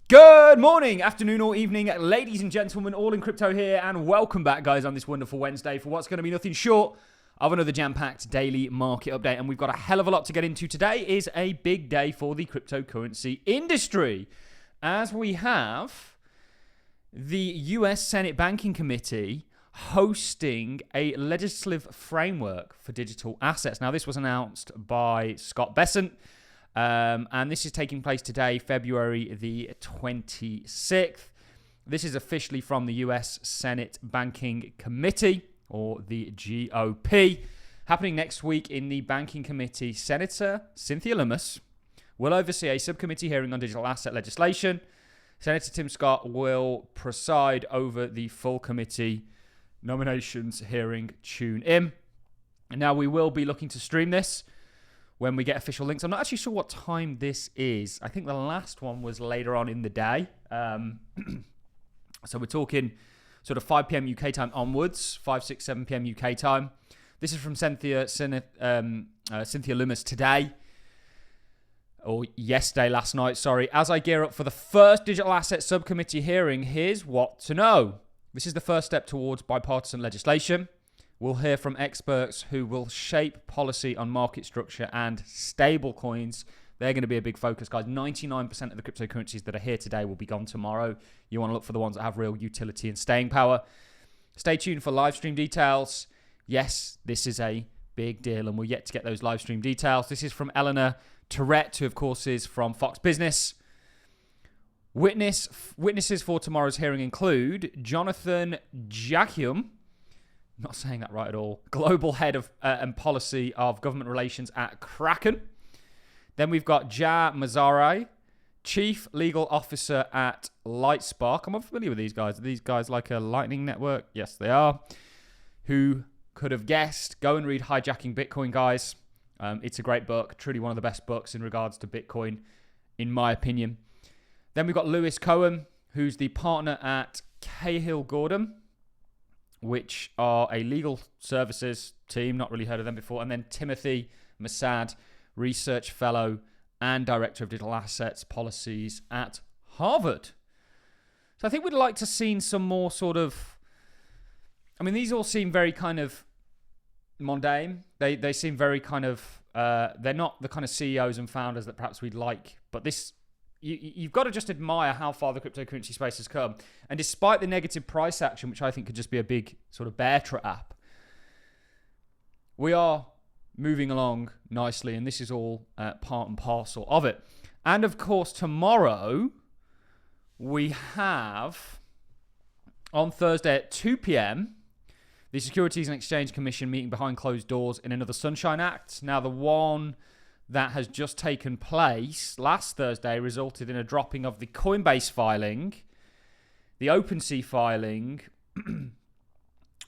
Good morning, afternoon or evening, ladies and gentlemen, Allincrypto here, and welcome back, guys, on this wonderful Wednesday for what's going to be nothing short of another jam-packed daily market update. And we've got a hell of a lot to get into. Today is a big day for the cryptocurrency industry, as we have the US Senate Banking Committee hosting a legislative framework for digital assets. Now, this was announced by Scott Bessent. And this is taking place today, February the 26th. This is officially from the US Senate Banking Committee, or the GOP. Happening next week in the Banking Committee, Senator Cynthia Lummis will oversee a subcommittee hearing on digital asset legislation. Senator Tim Scott will preside over the full committee nominations hearing. Tune in. And now we will be looking to stream this when we get official links. I'm not actually sure what time this is. I think the last one was later on in the day. So we're talking sort of 5 p.m. UK time onwards, 5, 6, 7 p.m. UK time. This is from Cynthia Lummis today, or yesterday, last night, sorry. As I gear up for the first digital asset subcommittee hearing, here's what to know. This is the first step towards bipartisan legislation. We'll hear from experts who will shape policy on market structure and stable coins. They're going to be a big focus, guys. 99% of the cryptocurrencies that are here today will be gone tomorrow. You want to look for the ones that have real utility and staying power. Stay tuned for live stream details. Yes, this is a big deal, and we're yet to get those live stream details. This is from Eleanor Tourette, who, of course, is from Fox Business. Witnesses for tomorrow's hearing include Jonathan Jakium, not saying that right at all, Global Head of and Policy of Government Relations at Kraken. Then we've got Ja Mazzari, Chief Legal Officer at Lightspark. I'm unfamiliar with these guys. Are these guys like a Lightning Network? Yes, they are. Who could have guessed? Go and read Hijacking Bitcoin, guys. It's a great book. Truly one of the best books in regards to Bitcoin, in my opinion. Then we've got Lewis Cohen, who's the partner at Cahill Gordon, which are a legal services team, not really heard of them before. And then Timothy Masad, research fellow and director of digital assets policies at Harvard. So I think we'd like to see some more sort of, I mean, these all seem very kind of mundane. They seem very kind of, they're not the kind of CEOs and founders that perhaps we'd like. But this, you've got to just admire how far the cryptocurrency space has come. And despite the negative price action, which I think could just be a big sort of bear trap, we are moving along nicely. And this is all part and parcel of it. And of course, tomorrow we have, on Thursday at 2 p.m., the Securities and Exchange Commission meeting behind closed doors in another Sunshine Act. Now, the one that has just taken place last Thursday resulted in a dropping of the Coinbase filing, the OpenSea filing,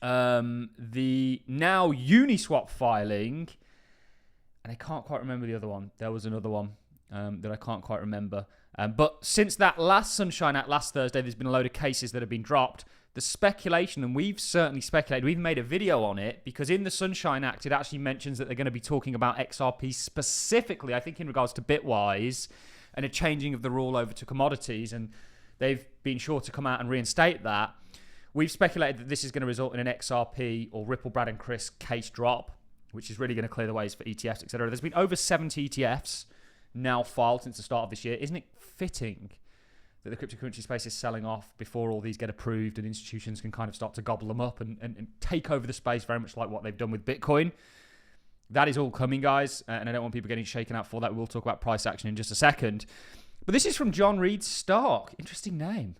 the now Uniswap filing, and I can't quite remember the other one. There was another one that I can't quite remember. But since that last Sunshine Act last Thursday, there's been a load of cases that have been dropped. The speculation, and we've certainly speculated, we've made a video on it, because in the Sunshine Act, it actually mentions that they're going to be talking about XRP specifically, I think in regards to Bitwise, and a changing of the rule over to commodities, and they've been sure to come out and reinstate that. We've speculated that this is going to result in an XRP or Ripple, Brad and Chris case drop, which is really going to clear the ways for ETFs, etc. There's been over 70 ETFs now filed since the start of this year. Isn't it fitting that the cryptocurrency space is selling off before all these get approved and institutions can kind of start to gobble them up and take over the space, very much like what they've done with Bitcoin? That is all coming, guys, and I don't want people getting shaken out for that. We'll talk about price action in just a second. But this is from John Reed Stark. Interesting name.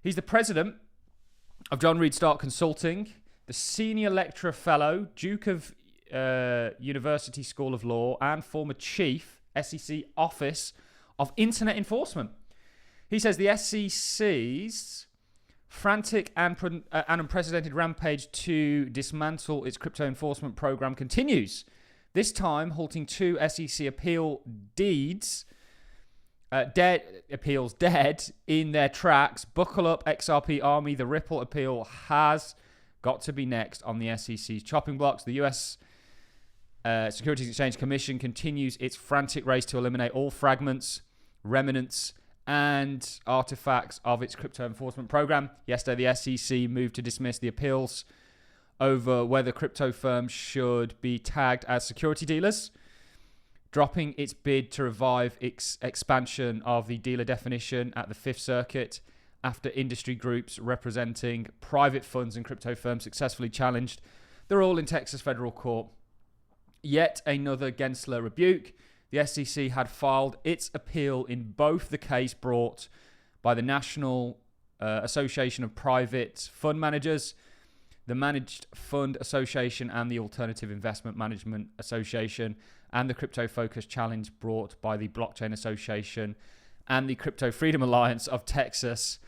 He's the president of John Reed Stark Consulting, the senior lecturer fellow, Duke of University School of Law, and former chief SEC Office of Internet Enforcement. He says the SEC's frantic and unprecedented rampage to dismantle its crypto enforcement program continues. This time, halting 2 SEC appeals dead in their tracks. Buckle up, XRP Army. The Ripple appeal has got to be next on the SEC's chopping blocks. The US Securities and Exchange Commission continues its frantic race to eliminate all fragments, remnants, and artifacts of its crypto enforcement program. Yesterday, the SEC moved to dismiss the appeals over whether crypto firms should be tagged as security dealers, dropping its bid to revive its expansion of the dealer definition at the Fifth Circuit after industry groups representing private funds and crypto firms successfully challenged the rule in Texas federal court. Yet another Gensler rebuke. The SEC had filed its appeal in both the case brought by the National Association of Private Fund Managers, the Managed Fund Association, and the Alternative Investment Management Association, and the crypto-focused challenge brought by the Blockchain Association and the Crypto Freedom Alliance of Texas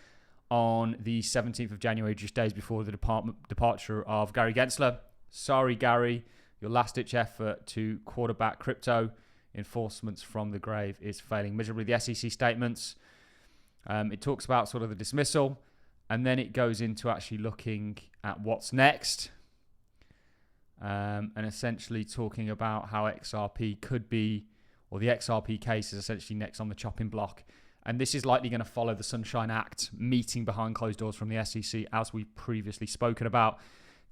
on the 17th of January, just days before the departure of Gary Gensler. Sorry, Gary, your last-ditch effort to quarterback crypto enforcements from the grave is failing miserably. The SEC statements, it talks about sort of the dismissal, and then it goes into actually looking at what's next, and essentially talking about how XRP could be, or the XRP case is essentially next on the chopping block. And this is likely going to follow the Sunshine Act meeting behind closed doors from the SEC, as we've previously spoken about.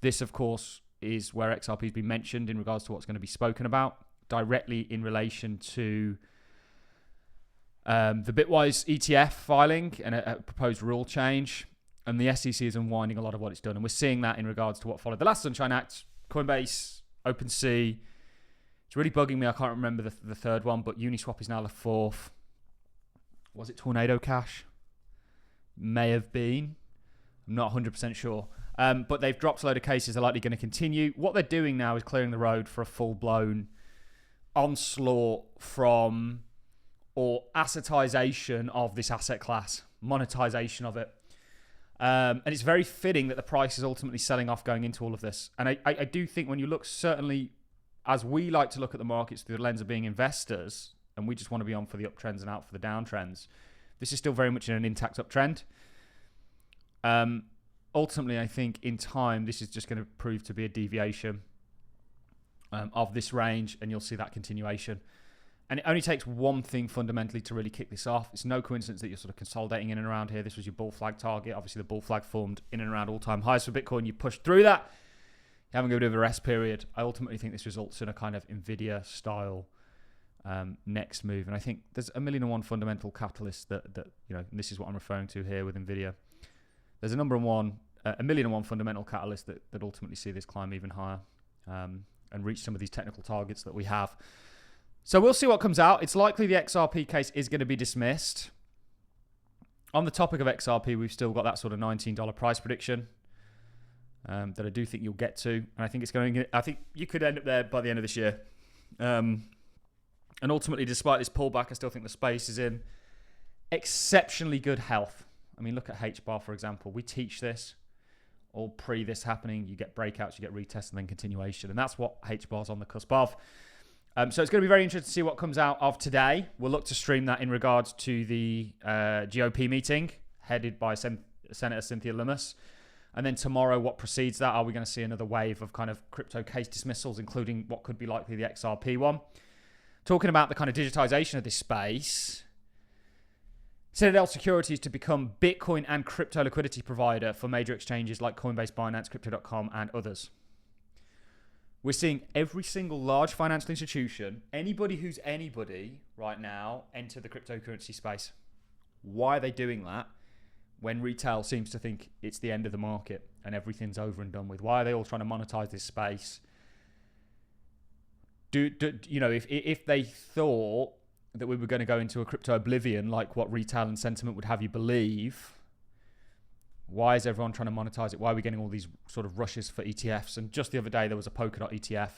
This, of course, is where XRP has been mentioned in regards to what's going to be spoken about, directly in relation to the Bitwise ETF filing and a proposed rule change. And the SEC is unwinding a lot of what it's done. And we're seeing that in regards to what followed the last Sunshine Act, Coinbase, OpenSea. It's really bugging me. I can't remember the third one, but Uniswap is now the fourth. Was it Tornado Cash? May have been. I'm not 100% sure. But they've dropped a load of cases. They're likely going to continue. What they're doing now is clearing the road for a full-blown onslaught from, or assetization of this asset class, monetization of it. And it's very fitting that the price is ultimately selling off going into all of this. And I do think when you look, certainly, as we like to look at the markets through the lens of being investors, and we just want to be on for the uptrends and out for the downtrends, this is still very much in an intact uptrend. Ultimately, I think in time, this is just going to prove to be a deviation of this range, and you'll see that continuation. And it only takes one thing fundamentally to really kick this off. It's no coincidence that you're sort of consolidating in and around here. This was your bull flag target. Obviously, the bull flag formed in and around all-time highs for Bitcoin. You pushed through that. You haven't got a bit of a rest period. I ultimately think this results in a kind of NVIDIA-style next move. And I think there's a million and one fundamental catalysts that you know, and this is what I'm referring to here with NVIDIA. There's a million and one fundamental catalysts that ultimately see this climb even higher and reach some of these technical targets that we have. So we'll see what comes out. It's likely the XRP case is going to be dismissed. On the topic of XRP, we've still got that sort of $19 price prediction that I do think you'll get to. And I think it's going to, I think you could end up there by the end of this year. And ultimately, despite this pullback, I still think the space is in exceptionally good health. I mean, look at HBAR, for example. We teach this. All pre this happening, you get breakouts, you get retests, and then continuation. And that's what HBAR's on the cusp of. So it's going to be very interesting to see what comes out of today. We'll look to stream that in regards to the GOP meeting headed by Senator Cynthia Lummis. And then tomorrow, what precedes that? Are we going to see another wave of kind of crypto case dismissals, including what could be likely the XRP one? Talking about the kind of digitization of this space, Citadel Securities to become Bitcoin and crypto liquidity provider for major exchanges like Coinbase, Binance, Crypto.com, and others. We're seeing every single large financial institution, anybody who's anybody right now, enter the cryptocurrency space. Why are they doing that when retail seems to think it's the end of the market and everything's over and done with? Why are they all trying to monetize this space? You know, if they thought that we were going to go into a crypto oblivion like what retail and sentiment would have you believe, why is everyone trying to monetize it? Why are we getting all these sort of rushes for ETFs? And just the other day, there was a Polkadot ETF.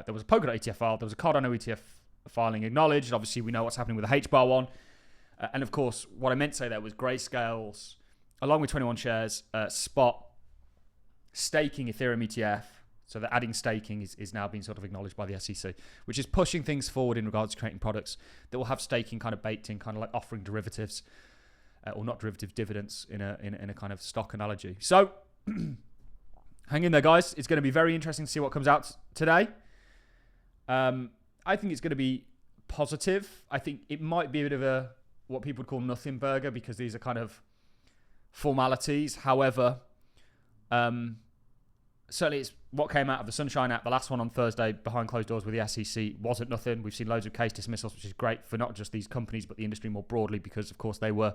There was a Polkadot ETF filed. There was a Cardano ETF filing acknowledged. Obviously, we know what's happening with the HBAR one. And of course, what I meant to say there was Grayscale's, along with 21 shares, spot staking Ethereum ETF. So the adding staking is now being sort of acknowledged by the SEC, which is pushing things forward in regards to creating products that will have staking kind of baked in, kind of like offering derivatives. Or not derivative dividends in a kind of stock analogy. So hang in there, guys. It's going to be very interesting to see what comes out today. I think it's going to be positive. I think it might be a bit of a what people would call nothing burger because these are kind of formalities. However, certainly it's what came out of the Sunshine app. The last one on Thursday behind closed doors with the SEC wasn't nothing. We've seen loads of case dismissals, which is great for not just these companies, but the industry more broadly, because of course they were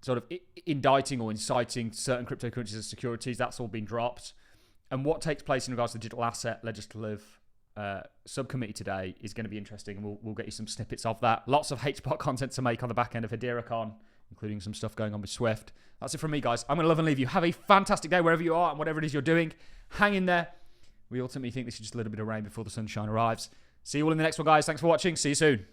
sort of indicting or inciting certain cryptocurrencies as securities. That's all been dropped. And what takes place in regards to the digital asset legislative subcommittee today is going to be interesting. And we'll get you some snippets of that. Lots of HBOT content to make on the back end of HederaCon, including some stuff going on with Swift. That's it from me, guys. I'm going to love and leave you. Have a fantastic day wherever you are and whatever it is you're doing. Hang in there. We ultimately think this is just a little bit of rain before the sunshine arrives. See you all in the next one, guys. Thanks for watching. See you soon.